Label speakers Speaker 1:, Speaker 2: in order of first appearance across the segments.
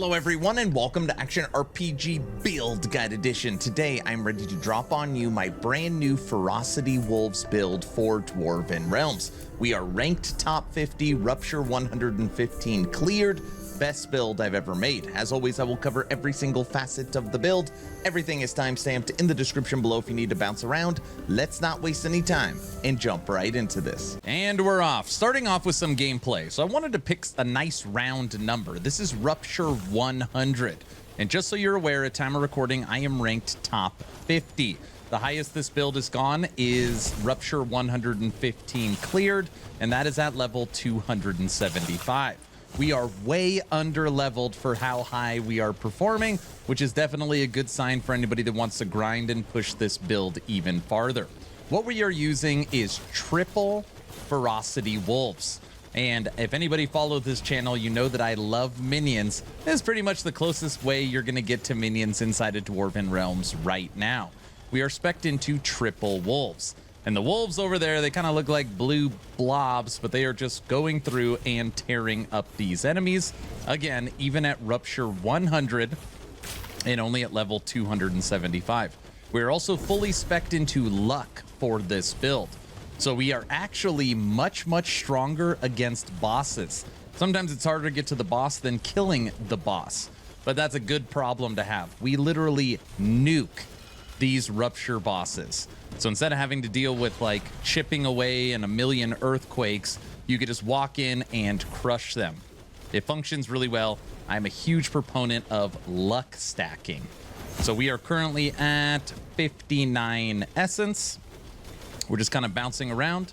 Speaker 1: Hello everyone and welcome to Action RPG Build Guide Edition. Today I'm ready to drop on you my brand new Ferocity Wolves build for Dwarven Realms. We are ranked top 50, Rupture 115 cleared, best build I've ever made. As always, I will cover every single facet of the build. Everything is timestamped in the description below if you need to bounce around. Let's not waste any time and jump right into this. And we're off. Starting off with some gameplay. So I wanted to pick a nice round number. This is Rupture 100. And just so you're aware, at time of recording, I am ranked top 50. The highest this build has gone is Rupture 115 cleared, and that is at level 275. We are way under leveled for how high we are performing, which is definitely a good sign for anybody that wants to grind and push this build even farther. What we are using is triple Ferocity Wolves. And if anybody follows this channel, you know that I love minions. This is pretty much the closest way you're going to get to minions inside of Dwarven Realms right now. We are spec'd into triple wolves. And the wolves over there, they kind of look like blue blobs, but they are just going through and tearing up these enemies. Again, even at Rupture 100 and only at level 275. We're also fully spec'd into luck for this build. So we are actually much, much stronger against bosses. Sometimes it's harder to get to the boss than killing the boss, but that's a good problem to have. We literally nuke these Rupture bosses. So instead of having to deal with like chipping away and a million earthquakes, you could just walk in and crush them. It functions really well. I'm a huge proponent of luck stacking. So we are currently at 59 essence. We're just kind of bouncing around.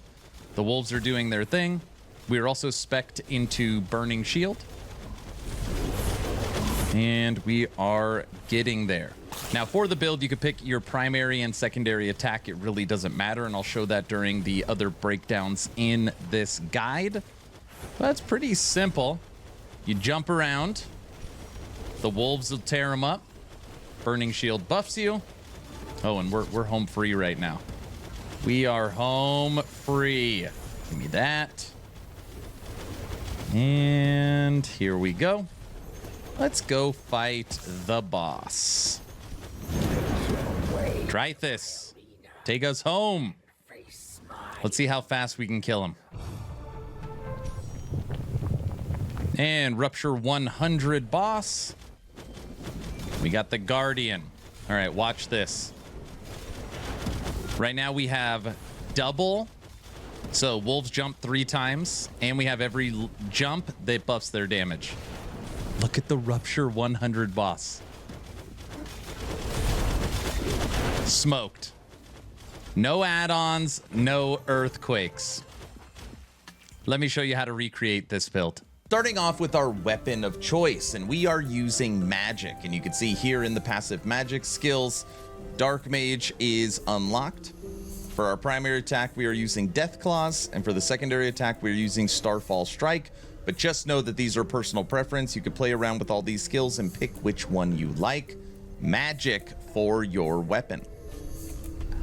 Speaker 1: The wolves are doing their thing. We are also spec'd into Burning Shield. And we are getting there. Now for the build, you could pick your primary and secondary attack. It really doesn't matter, and I'll show that during the other breakdowns in this guide. That's pretty simple. You jump around. The wolves will tear them up. Burning Shield buffs you. Oh, and we're home free right now. We are home free. Give me that. And here we go. Let's go fight the boss. Dreythus, take us home. Let's see how fast we can kill him. And Rupture 100 boss. We got the Guardian. All right, watch this. Right now we have double. So wolves jump 3 times, and we have every jump that buffs their damage. Look at the Rupture 100 boss. Smoked. No add-ons, no earthquakes. Let me show you how to recreate this build. Starting off with our weapon of choice, and we are using magic. And you can see here in the passive magic skills, Dark Mage is unlocked. For our primary attack, we are using Death Claws, and for the secondary attack, we are using Starfall Strike. But just know that these are personal preference. You can play around with all these skills and pick which one you like. Magic for your weapon.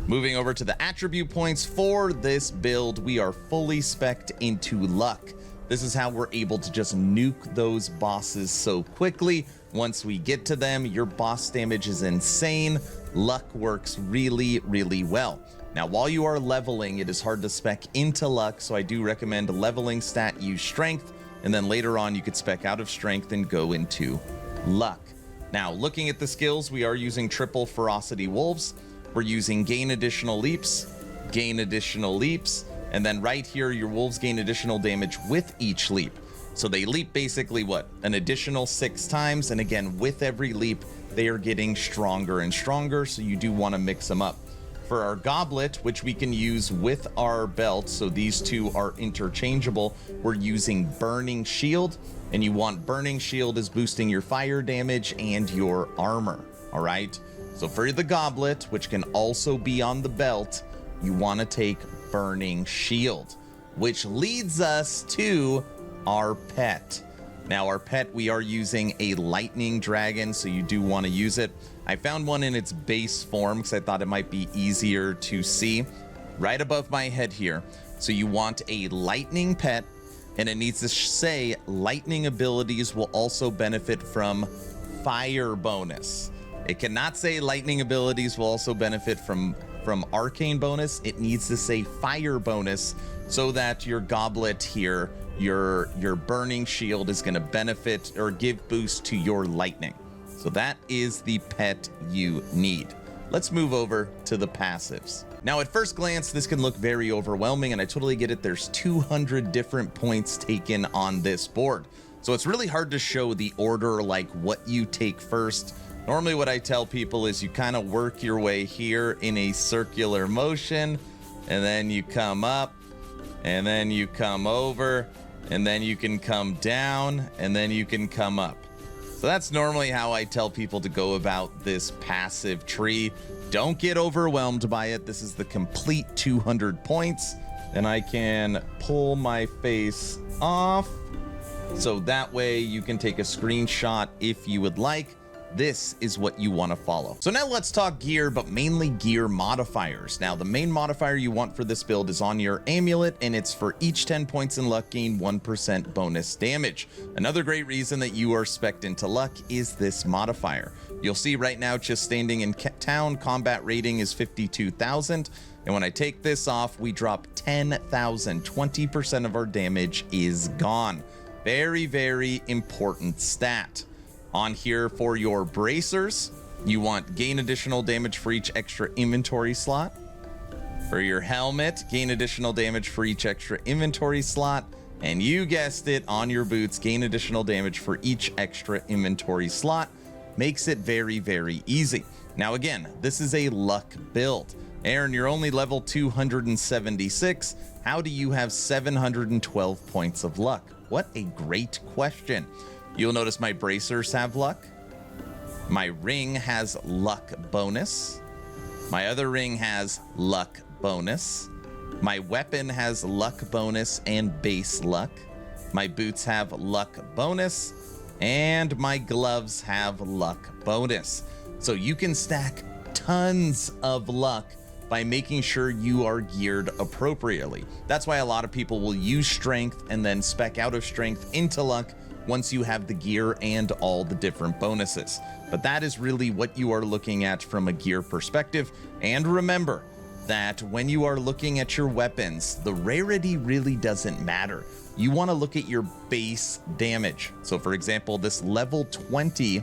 Speaker 1: Moving over to the attribute points for this build, we are fully spec'd into luck. This is how we're able to just nuke those bosses so quickly. Once we get to them, your boss damage is insane. Luck works really, really well. Now, while you are leveling, it is hard to spec into luck, so I do recommend leveling stat, use strength, and then later on you could spec out of strength and go into luck. Now, looking at the skills, we are using triple Ferocity Wolves. We're using gain additional leaps, and then right here, your wolves gain additional damage with each leap. So they leap basically what? An additional 6 times, and again, with every leap, they are getting stronger and stronger, so you do want to mix them up. For our goblet, which we can use with our belt, so these two are interchangeable, we're using Burning Shield, and you want Burning Shield as boosting your fire damage and your armor, all right? So for the goblet, which can also be on the belt, you want to take Burning Shield, which leads us to our pet. Now our pet, we are using a lightning dragon, so you do want to use it. I found one in its base form because I thought it might be easier to see right above my head here. So you want a lightning pet. And it needs to say lightning abilities will also benefit from fire bonus. It cannot say lightning abilities will also benefit from arcane bonus. It needs to say fire bonus so that your goblet here, your burning shield, is going to benefit or give boost to your lightning. So that is the pet you need. Let's move over to the passives. Now, at first glance, this can look very overwhelming, and I totally get it. There's 200 different points taken on this board. So it's really hard to show the order, like what you take first. Normally what I tell people is you kind of work your way here in a circular motion, and then you come up, and then you come over, and then you can come down, and then you can come up. So that's normally how I tell people to go about this passive tree. Don't get overwhelmed by it. This is the complete 200 points, and I can pull my face off so that way you can take a screenshot if you would like. This is what you want to follow. So now let's talk gear, but mainly gear modifiers. Now, the main modifier you want for this build is on your amulet, and it's for each 10 points in luck, gain 1% bonus damage. Another great reason that you are spec'd into luck is this modifier. You'll see right now, just standing in town, combat rating is 52,000. And when I take this off, we drop 10,000. 20% of our damage is gone. Very, very important stat. On here for your bracers, you want gain additional damage for each extra inventory slot. For your helmet, gain additional damage for each extra inventory slot. And you guessed it, on your boots, gain additional damage for each extra inventory slot. Makes it very, very easy. Now again, this is a luck build. Aaron, you're only level 276. How do you have 712 points of luck? What a great question. You'll notice my bracers have luck. My ring has luck bonus. My other ring has luck bonus. My weapon has luck bonus and base luck. My boots have luck bonus. And my gloves have luck bonus. So you can stack tons of luck by making sure you are geared appropriately. That's why a lot of people will use strength and then spec out of strength into luck once you have the gear and all the different bonuses. But that is really what you are looking at from a gear perspective. And remember that when you are looking at your weapons, the rarity really doesn't matter. You want to look at your base damage. So for example, this level 20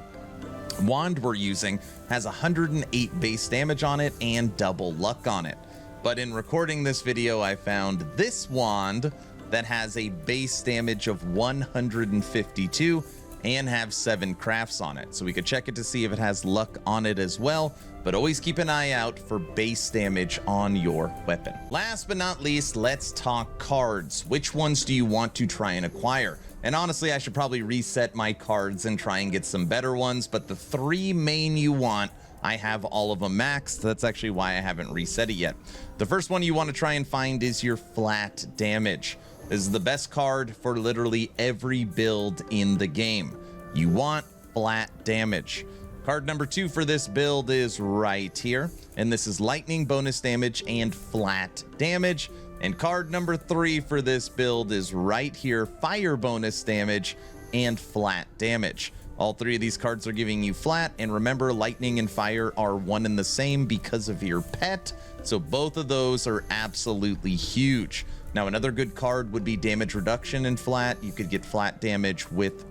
Speaker 1: wand we're using has 108 base damage on it and double luck on it. But in recording this video, I found this wand that has a base damage of 152 and have 7 crafts on it. So we could check it to see if it has luck on it as well, but always keep an eye out for base damage on your weapon. Last but not least, let's talk cards. Which ones do you want to try and acquire? And honestly, I should probably reset my cards and try and get some better ones, but the 3 main you want, I have all of them maxed. That's actually why I haven't reset it yet. The first one you want to try and find is your flat damage. This is the best card for literally every build in the game. You want flat damage. Card number 2 for this build is right here, and this is lightning bonus damage and flat damage. And card number 3 for this build is right here, fire bonus damage and flat damage. All 3 of these cards are giving you flat, and remember, lightning and fire are one and the same because of your pet, so both of those are absolutely huge. Now, another good card would be damage reduction in flat. You could get flat damage with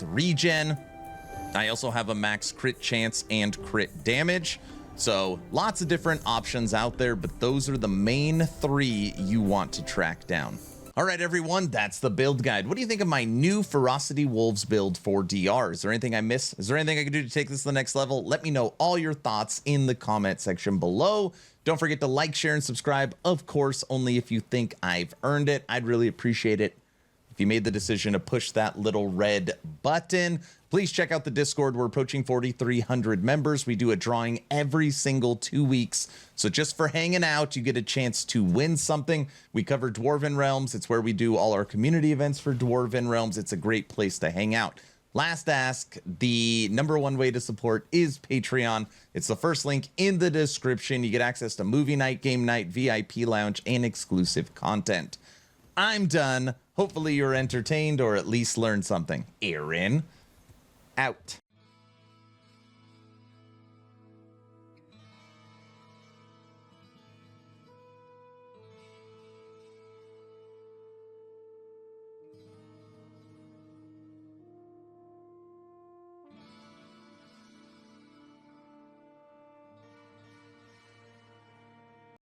Speaker 1: regen. I also have a max crit chance and crit damage. So lots of different options out there, but those are the main 3 you want to track down. All right, everyone, that's the build guide. What do you think of my new Ferocity Wolves build for DR? Is there anything I missed? Is there anything I can do to take this to the next level? Let me know all your thoughts in the comment section below. Don't forget to like, share, and subscribe. Of course, only if you think I've earned it. I'd really appreciate it if you made the decision to push that little red button. Please check out the Discord. We're approaching 4,300 members. We do a drawing every single 2 weeks. So just for hanging out, you get a chance to win something. We cover Dwarven Realms. It's where we do all our community events for Dwarven Realms. It's a great place to hang out. Last ask, the #1 way to support is Patreon. It's the first link in the description. You get access to movie night, game night, VIP lounge, and exclusive content. I'm done. Hopefully you're entertained or at least learned something. Aaron, out.